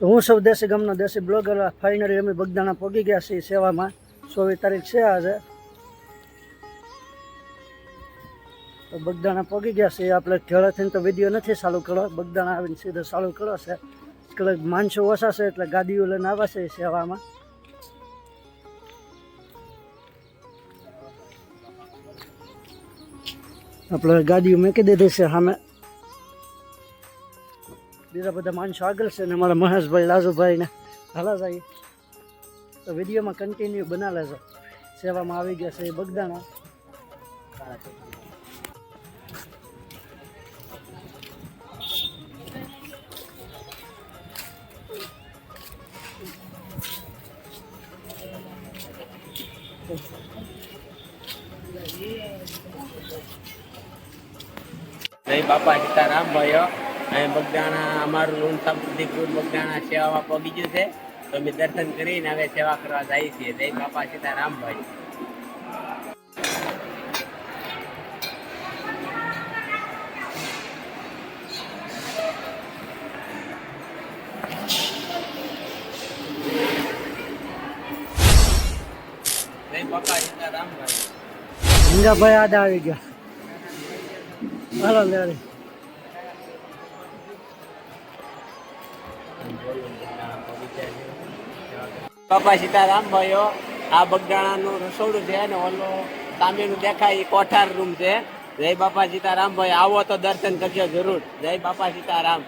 તો હું સૌ દેશી ગામનો દેશી બ્લોગર ફાઇનલી અમે બગદાણા પહોંચી ગયા છીએ સેવામાં 24 તારીખ છે આજે. તો બગદાણા પહોંચી ગયા છીએ આપણે. ઘરેથી તો વિડીયો નથી ચાલુ કરો, બગદાણા આવીને સીધો ચાલુ કરો છે. કદાચ માણસો ઓછા છે એટલે ગાડીઓ લઈને આવ્યા છે સેવામાં. આપણે ગાડીઓ મૂકી દીધી છે સામે. બીજા બધા માણસો આગળ છે ને અમારા મહેશભાઈ લાજુભાઈ ને હાલા જાય. તો વિડીયોમાં કન્ટિન્યુ બના લેજો. સેવામાં આવી ગયા છે એ બગદાણા. જય બાપા સીતારામ ભાઈઓ. અહીં બગદાણા અમારું ઋણ સમૃદ્ધિપુર બગદાણા સેવામાં પહોંચી ગયું છે. તો અમે દર્શન કરીને હવે સેવા કરવા જઈએ છીએ. જય બાપા સીતારામ ભાઈ. જય બાપા સીતારામ ભાઈ. હિંગાભાઈ આડા આવી ગયા. હાલો લેરે બાપા સીતારામ ભાઈઓ. આ બગદાણાનું રસોડું છે ને ઓલો સામેનું દેખાય એ કોઠાર રૂમ છે. જય બાપા સીતારામ ભાઈ. આવો તો દર્શન કરજો જરૂર. જય બાપા સીતારામ.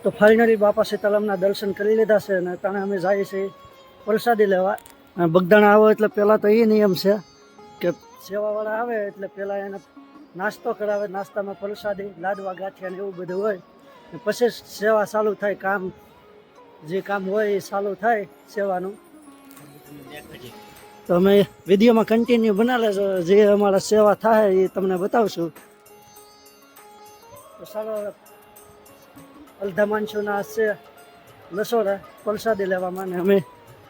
તો ફાઇનલી બાપા સીતારામના દર્શન કરી લીધા છે અને ત્યાં અમે જઈએ છીએ પ્રસાદી લેવા. બગદાણા આવો એટલે પહેલાં તો એ નિયમ છે કે સેવાવાળા આવે એટલે પહેલાં એને નાસ્તો કરાવે. નાસ્તામાં પ્રસાદી, લાડવા, ગાંઠિયા ને એવું બધું હોય. પછી સેવા ચાલુ થાય. કામ જે કામ હોય એ ચાલુ થાય સેવાનું. તો અમે વિડીયોમાં કન્ટિન્યુ બના લેજો. જે અમારા સેવા થાય એ તમને બતાવશું. તો ચાલો અડધા માણસોના છે લસોડા પ્રસાદી લેવામાં. ને અમે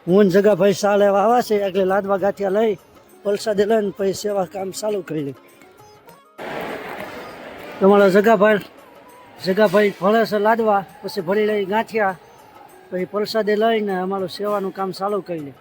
હું જગાભાઈ સા લેવા આવ્યા છે એટલે લાદવા ગાંઠિયા લઈ પ્રસાદી લઈને પછી સેવા કામ ચાલુ કરી લઈ. તમારા જગાભાઈ ભરે છે લાદવા, પછી ભરી લઈ ગાંઠિયા, પછી પ્રસાદી લઈને અમારું સેવાનું કામ ચાલુ કરી લે.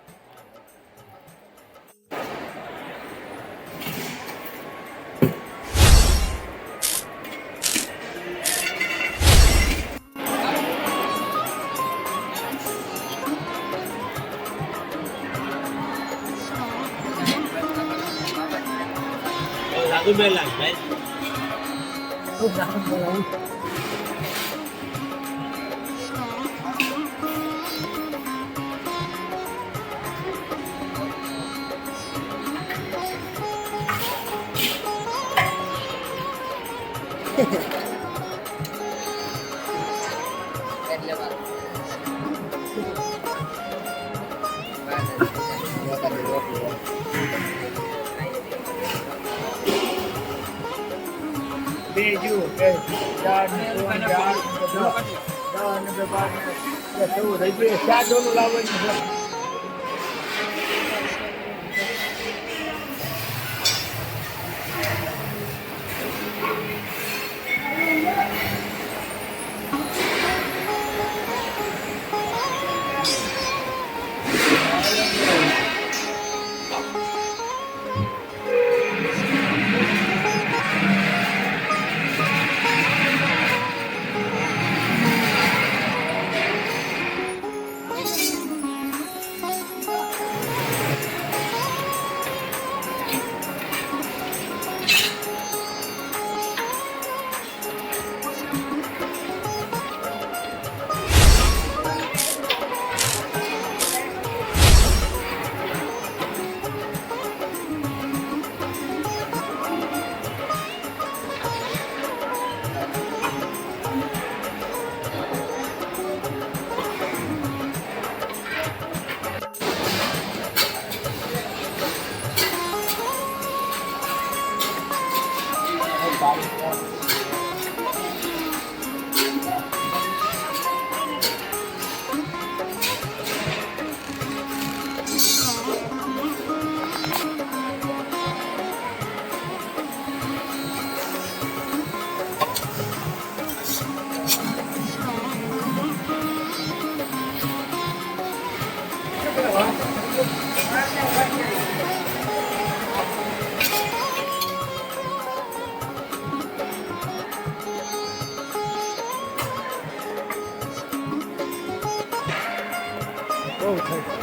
બહુ થાય.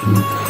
Thank you.